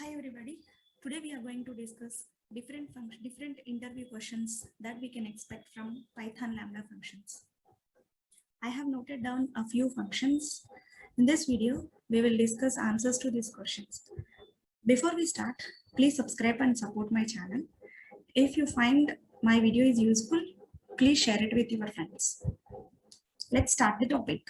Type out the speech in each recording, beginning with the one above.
Hi everybody. Today we are going to discuss different interview questions that we can expect from Python Lambda functions. I have noted down a few functions. In this video, we will discuss answers to these questions. Before we start, please subscribe and support my channel. If you find my video is useful, please share it with your friends. Let's start the topic.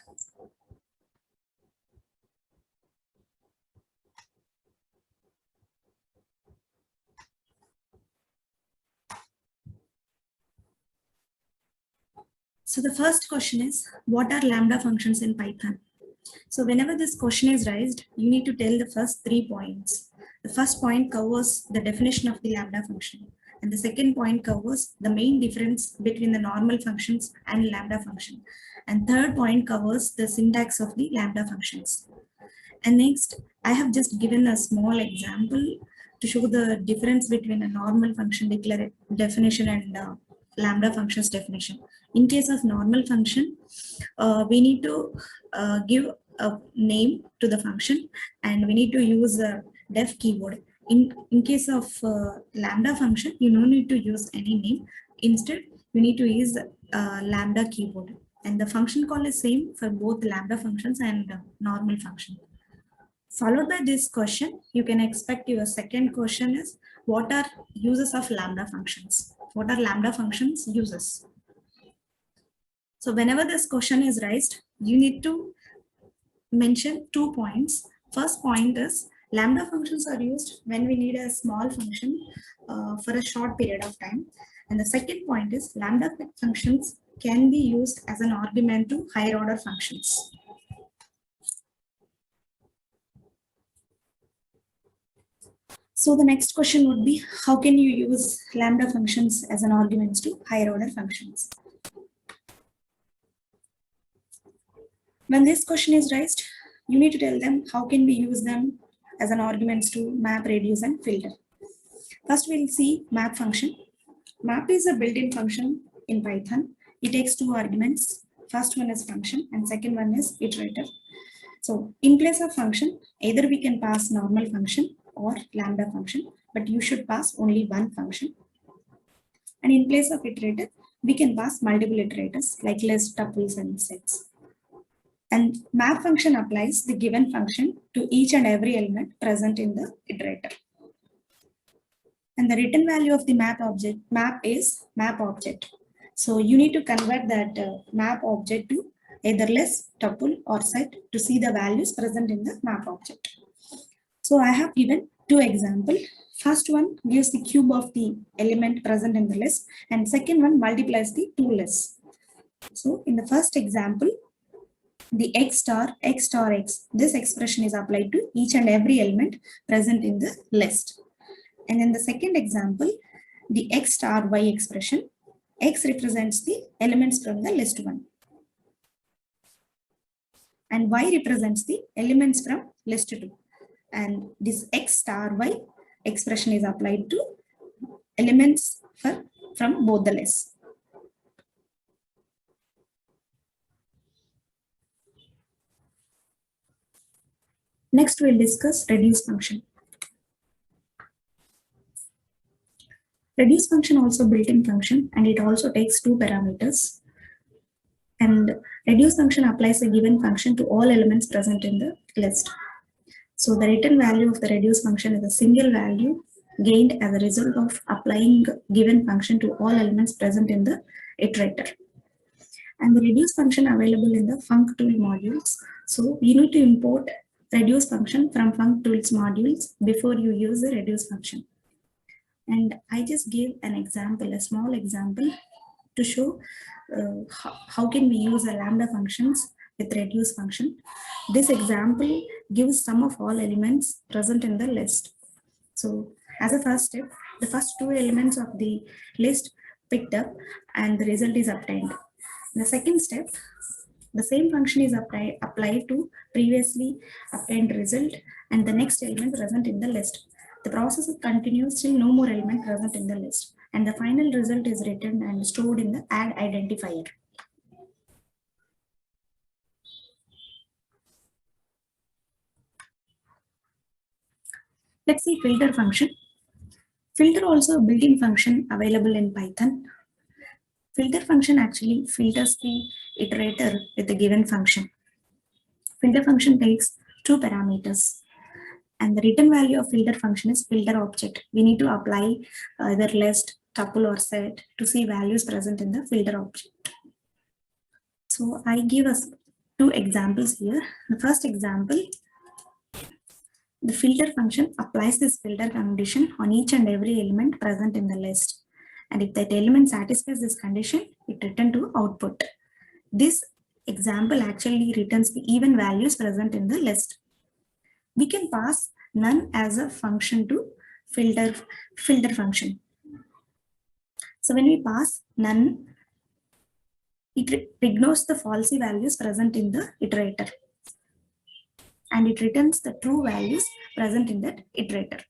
So the first question is, what are Lambda functions in Python? So whenever this question is raised, you need to tell the first 3 points. The first point covers the definition of the Lambda function. And the second point covers the main difference between the normal functions and Lambda function. And third point covers the syntax of the Lambda functions. And next, I have just given a small example to show the difference between a normal function definition and Lambda functions definition. In case of normal function, we need to give a name to the function and we need to use a def keyword. In case of Lambda function, you don't need to use any name. Instead, you need to use Lambda keyword. And the function call is same for both Lambda functions and normal function. Followed by this question, you can expect your second question is, what are uses of Lambda functions? What are Lambda functions uses? So whenever this question is raised, you need to mention 2 points. First point is, Lambda functions are used when we need a small function for a short period of time. And the second point is, Lambda functions can be used as an argument to higher order functions. So the next question would be, how can you use Lambda functions as an argument to higher order functions? When this question is raised, you need to tell them how can we use them as an arguments to map, reduce, and filter. First, we'll see map function. Map is a built-in function in Python. It takes 2 arguments. First one is function and second one is iterator. So in place of function, either we can pass normal function or Lambda function, but you should pass only one function. And in place of iterator, we can pass multiple iterators like list, tuples, and sets. And map function applies the given function to each and every element present in the iterator. And the return value of the map is map object. So you need to convert that map object to either list, tuple, or set to see the values present in the map object. So I have given 2 examples. First one gives the cube of the element present in the list, and second one multiplies the 2 lists. So in the first example, the x star x, this expression is applied to each and every element present in the list. And in the second example, the x star y expression, x represents the elements from the list 1. And y represents the elements from list 2. And this x star y expression is applied to elements from both the lists. Next, we'll discuss reduce function. Reduce function also built-in function and it also takes 2 parameters. And reduce function applies a given function to all elements present in the list. So the return value of the reduce function is a single value gained as a result of applying given function to all elements present in the iterator. And the reduce function available in the functool modules. So you need to import reduce function from functools modules before you use the reduce function. And I just gave an example, a small example to show how can we use a Lambda functions with reduce function. This example gives sum of all elements present in the list. So as a first step, the first 2 elements of the list picked up and the result is obtained. In the second step, the same function is applied to previously obtained result and the next element present in the list. The process continues till no more element present in the list, and the final result is written and stored in the add identifier. Let's see filter function. Filter also a built-in function available in Python. Filter function actually filters the iterator with a given function. Filter function takes two parameters, and the return value of filter function is filter object. We need to apply either list, tuple, or set to see values present in the filter object. So I give us two examples here. The first example, the filter function applies this filter condition on each and every element present in the list. And if that element satisfies this condition, it returns to output. This example actually returns the even values present in the list. We can pass none as a function to filter function. So when we pass none, it ignores the falsy values present in the iterator, and it returns the true values present in that iterator.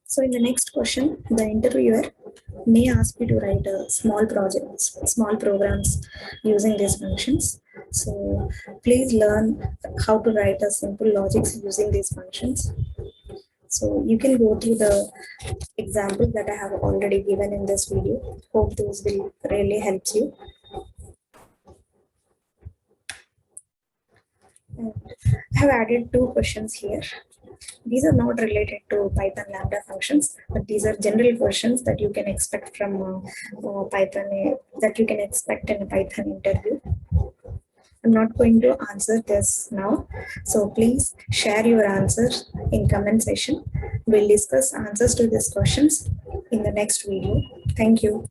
So in the next question, the interviewer may ask you to write a small projects, small programs using these functions. So please learn how to write a simple logics using these functions. So you can go through the examples that I have already given in this video. Hope those will really help you. And I have added two questions here. These are not related to Python Lambda functions, but these are general questions that you can expect from Python, that you can expect in a Python interview. I'm not going to answer this now, so please share your answers in comment section. We'll discuss answers to these questions in the next video. Thank you.